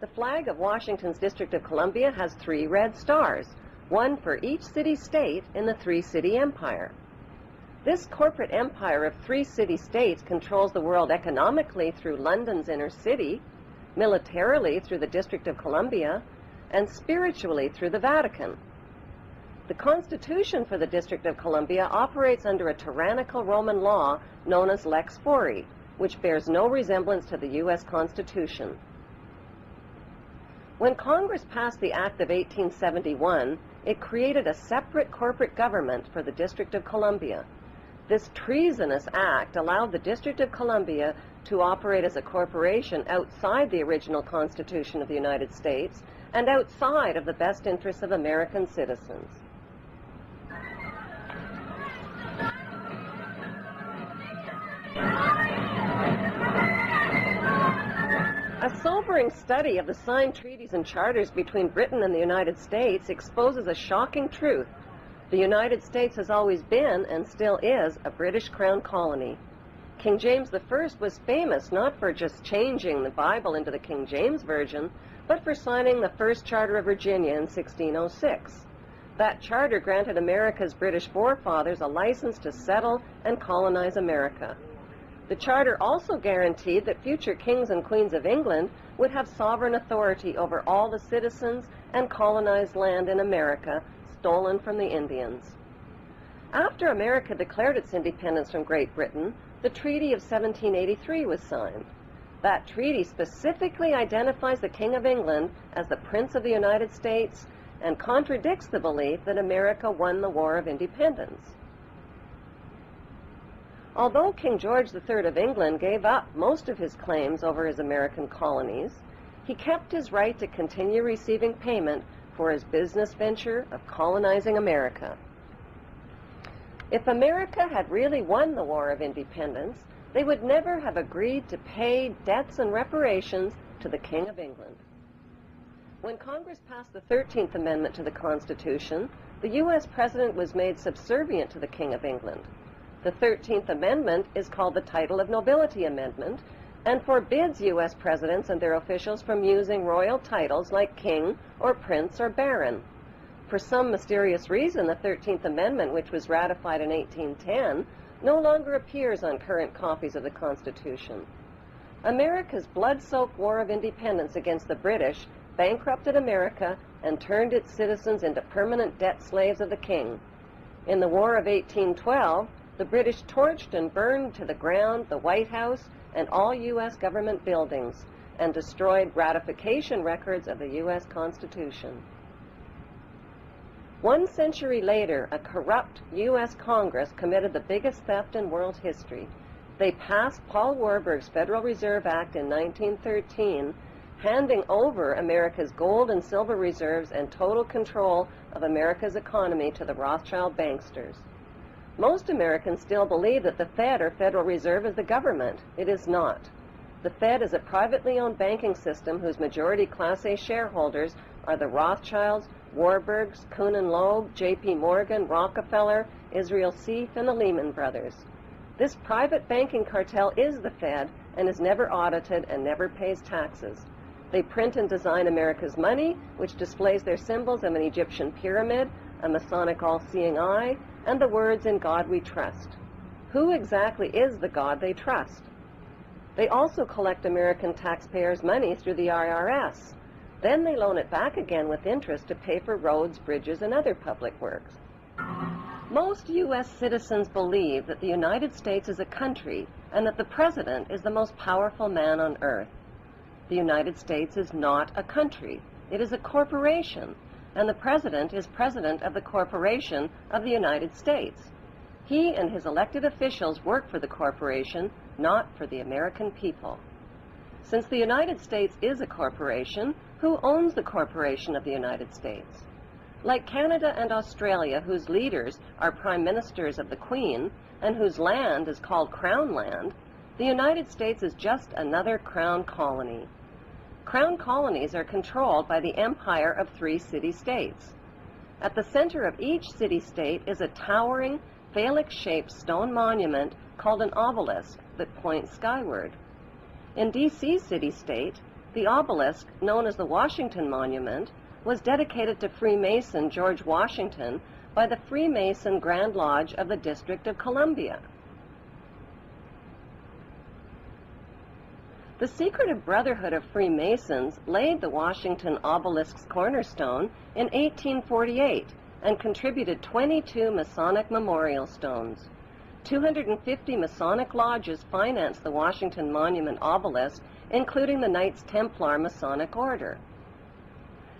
The flag of Washington's District of Columbia has 3 red stars, one for each city-state in the 3-city empire. This corporate empire of 3 city-states controls the world economically through London's inner city, militarily through the District of Columbia, and spiritually through the Vatican. The Constitution for the District of Columbia operates under a tyrannical Roman law known as Lex Fori, which bears no resemblance to the U.S. Constitution. When Congress passed the Act of 1871, it created a separate corporate government for the District of Columbia. This treasonous act allowed the District of Columbia to operate as a corporation outside the original Constitution of the United States and outside of the best interests of American citizens. A sobering study of the signed treaties and charters between Britain and the United States exposes a shocking truth. The United States has always been, and still is, a British Crown colony. King James I was famous not for just changing the Bible into the King James Version, but for signing the first Charter of Virginia in 1606. That charter granted America's British forefathers a license to settle and colonize America. The charter also guaranteed that future kings and queens of England would have sovereign authority over all the citizens and colonized land in America stolen from the Indians. After America declared its independence from Great Britain, the Treaty of 1783 was signed. That treaty specifically identifies the King of England as the Prince of the United States and contradicts the belief that America won the War of Independence. Although King George III of England gave up most of his claims over his American colonies, he kept his right to continue receiving payment for his business venture of colonizing America. If America had really won the War of Independence, they would never have agreed to pay debts and reparations to the King of England. When Congress passed the 13th Amendment to the Constitution, the U.S. President was made subservient to the King of England. The 13th Amendment is called the Title of Nobility Amendment and forbids U.S. presidents and their officials from using royal titles like king or prince or baron. For some mysterious reason, the 13th Amendment, which was ratified in 1810, no longer appears on current copies of the Constitution. America's blood-soaked War of Independence against the British bankrupted America and turned its citizens into permanent debt slaves of the king. In the War of 1812, the British torched and burned to the ground the White House and all U.S. government buildings and destroyed ratification records of the U.S. Constitution. 1 century later, a corrupt U.S. Congress committed the biggest theft in world history. They passed Paul Warburg's Federal Reserve Act in 1913, handing over America's gold and silver reserves and total control of America's economy to the Rothschild banksters. Most Americans still believe that the Fed or Federal Reserve is the government. It is not. The Fed is a privately owned banking system whose majority Class A shareholders are the Rothschilds, Warburgs, Kuhn and Loeb, J.P. Morgan, Rockefeller, Israel Seif, and the Lehman Brothers. This private banking cartel is the Fed and is never audited and never pays taxes. They print and design America's money, which displays their symbols of an Egyptian pyramid, a Masonic all-seeing eye, and the words, "In God we trust." Who exactly is the God they trust? They also collect American taxpayers' money through the IRS. Then they loan it back again with interest to pay for roads, bridges, and other public works. Most U.S. citizens believe that the United States is a country and that the President is the most powerful man on earth. The United States is not a country. It is a corporation, and the President is President of the Corporation of the United States. He and his elected officials work for the corporation, not for the American people. Since the United States is a corporation, who owns the corporation of the United States? Like Canada and Australia, whose leaders are prime ministers of the Queen and whose land is called Crown Land, the United States is just another Crown colony. Crown colonies are controlled by the empire of 3 city-states. At the center of each city-state is a towering, phallic-shaped stone monument called an obelisk that points skyward. In D.C. city-state, the obelisk, known as the Washington Monument, was dedicated to Freemason George Washington by the Freemason Grand Lodge of the District of Columbia. The secretive Brotherhood of Freemasons laid the Washington obelisk's cornerstone in 1848 and contributed 22 Masonic memorial stones. 250 Masonic lodges financed the Washington Monument obelisk, including the Knights Templar Masonic Order.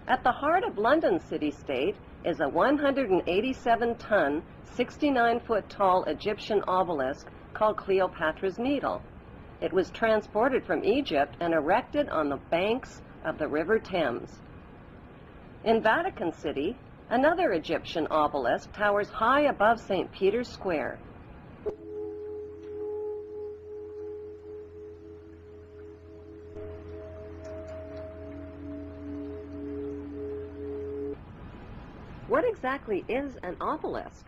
At the heart of London city-state is a 187-ton, 69-foot-tall Egyptian obelisk called Cleopatra's Needle. It was transported from Egypt and erected on the banks of the River Thames. In Vatican City, another Egyptian obelisk towers high above St. Peter's Square. What exactly is an obelisk?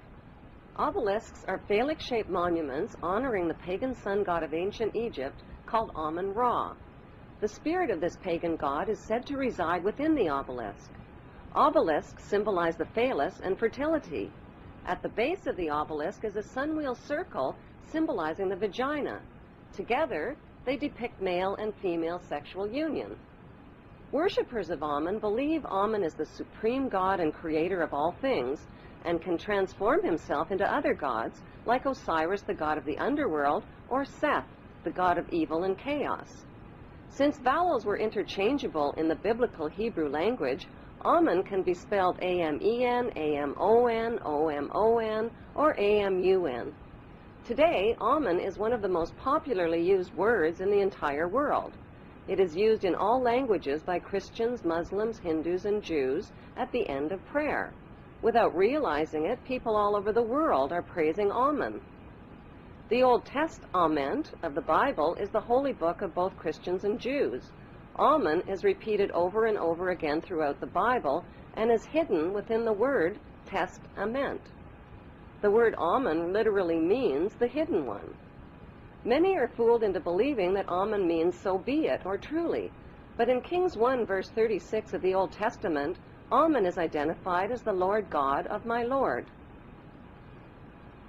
Obelisks are phallic-shaped monuments honoring the pagan sun god of ancient Egypt called Amun-Ra. The spirit of this pagan god is said to reside within the obelisk. Obelisks symbolize the phallus and fertility. At the base of the obelisk is a sunwheel circle symbolizing the vagina. Together, they depict male and female sexual union. Worshippers of Amun believe Amun is the supreme god and creator of all things, and can transform himself into other gods, like Osiris, the god of the underworld, or Seth, the god of evil and chaos. Since vowels were interchangeable in the biblical Hebrew language, Amun can be spelled A-M-E-N, A-M-O-N, O-M-O-N, or A-M-U-N. Today, Amun is one of the most popularly used words in the entire world. It is used in all languages by Christians, Muslims, Hindus, and Jews at the end of prayer. Without realizing it, people all over the world are praising Amun. The Old Testament of the Bible is the holy book of both Christians and Jews. Amun is repeated over and over again throughout the Bible and is hidden within the word testament. The word Amun literally means the hidden one. Many are fooled into believing that Amun means so be it or truly, but in Kings 1 verse 36 of the Old Testament, Amun is identified as the Lord God of my Lord.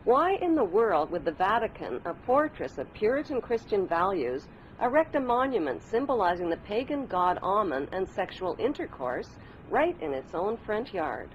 Why in the world would the Vatican, a fortress of Puritan Christian values, erect a monument symbolizing the pagan god Amun and sexual intercourse right in its own front yard?